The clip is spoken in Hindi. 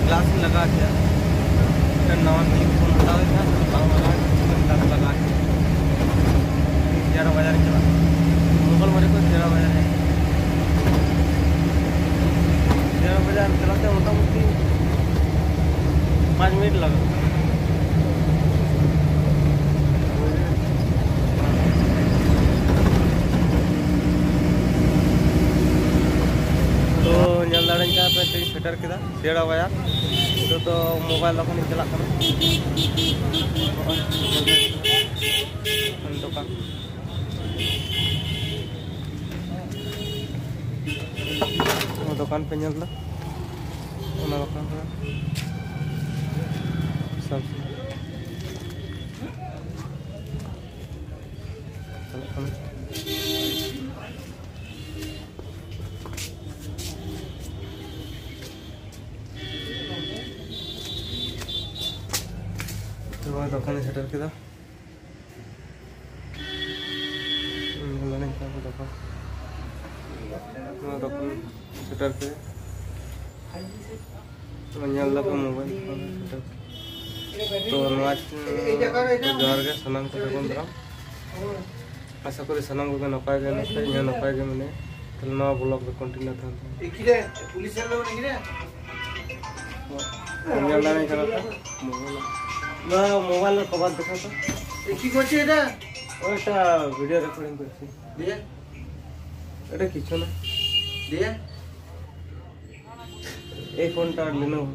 ग्लास ही लगा दिया नवा नहीं फोन बता देता लगा 11 बजे चला मोबाइल मेरे को 13 बजे 11 बजे चलाते मोटामोटी 5 मिनट लगा। तो जल्दाड़ी का पे सेटर किया 13 बजे तो मोबाइल अपन चला दुकान दुकान पे चलता दुकान सब दुकान सेटर किया दुकान सेटर के मोबाइल तो जोहार के सामान को दाराम आशा करी सामान को नपाय गए नपाय गए मैंने नवा ब्लॉग में कंटिन्यू था मोबाइल कवर देखा तो वीडियो रेकर्डिंग कर किचु ना এই ফোনটা Lenovo